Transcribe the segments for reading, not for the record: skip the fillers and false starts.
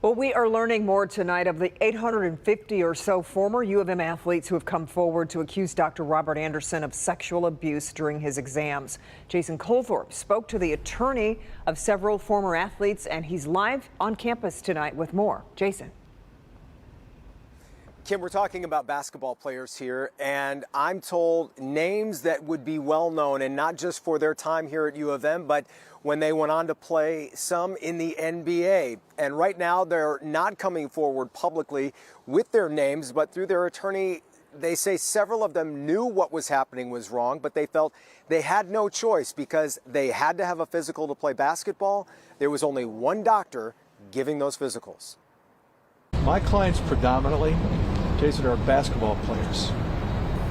Well, we are learning more tonight of the 850 or so former U of M athletes who have come forward to accuse Dr. Robert Anderson of sexual abuse during his exams. Jason Colthorpe spoke to the attorney of several former athletes, and he's live on campus tonight with more. Jason. Kim, we're talking about basketball players here, and I'm told names that would be well known, and not just for their time here at U of M, but when they went on to play some in the NBA. And right now they're not coming forward publicly with their names, but through their attorney, they say several of them knew what was happening was wrong, but they felt they had no choice because they had to have a physical to play basketball. There was only one doctor giving those physicals. My clients predominantly, Jason, are basketball players,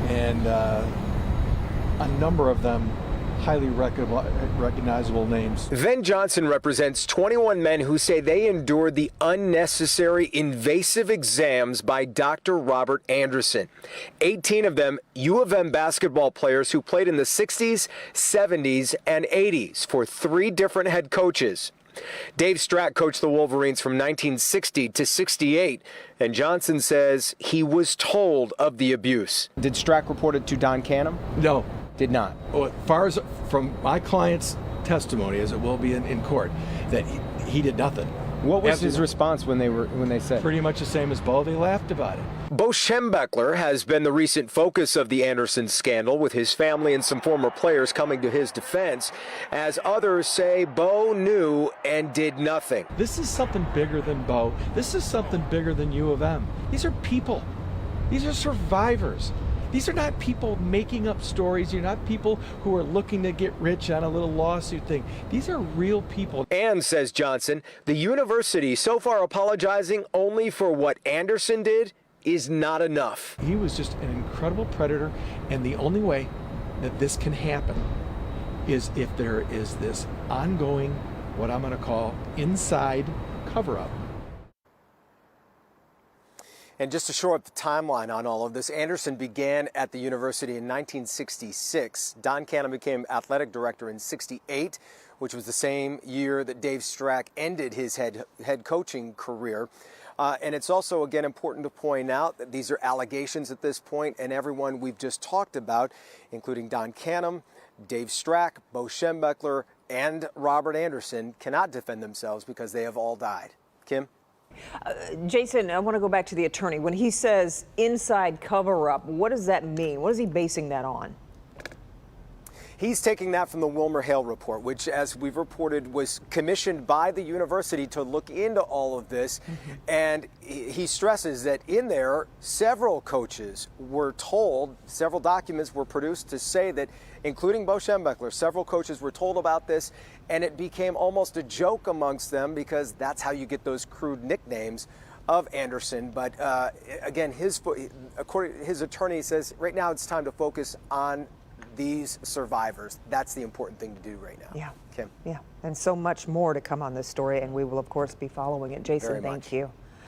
and a number of them highly recognizable names. Ven Johnson represents 21 men who say they endured the unnecessary invasive exams by Dr. Robert Anderson. 18 of them U of M basketball players who played in the 60s, 70s, and 80s for 3 different head coaches. Dave Strack coached the Wolverines from 1960 to 68, and Johnson says he was told of the abuse. Did Strack report it to Don Canham? No. Did not. Well, as far as from my client's testimony, as it will be in court, that he did nothing. What was his response when they said? Pretty much the same as Bo. They laughed about it. Bo Schembechler has been the recent focus of the Anderson scandal, with his family and some former players coming to his defense, as others say Bo knew and did nothing. This is something bigger than Bo. This is something bigger than U of M. These are people. These are survivors. These are not people making up stories. You're not people who are looking to get rich on a little lawsuit thing. These are real people. And, says Johnson, the university so far apologizing only for what Anderson did is not enough. He was just an incredible predator, and the only way that this can happen is if there is this ongoing, what I'm going to call, inside cover-up. And just to shore up the timeline on all of this, Anderson began at the university in 1966. Don Canham became athletic director in 68, which was the same year that Dave Strack ended his head coaching career. And it's also, again, important to point out that these are allegations at this point, and everyone we've just talked about, including Don Canham, Dave Strack, Bo Schembechler, and Robert Anderson, cannot defend themselves because they have all died. Kim? Jason, I want to go back to the attorney. When he says inside cover-up, what does that mean? What is he basing that on? He's taking that from the Wilmer Hale report, which, as we've reported, was commissioned by the university to look into all of this. And he stresses that in there, several coaches were told, several documents were produced to say that, including Bo Schembechler, several coaches were told about this, and it became almost a joke amongst them because that's how you get those crude nicknames of Anderson. But again, his attorney says right now it's time to focus on these survivors. That's the important thing to do right now. Yeah. Kim. Yeah. And so much more to come on this story, and we will, of course, be following it. Jason, thank you.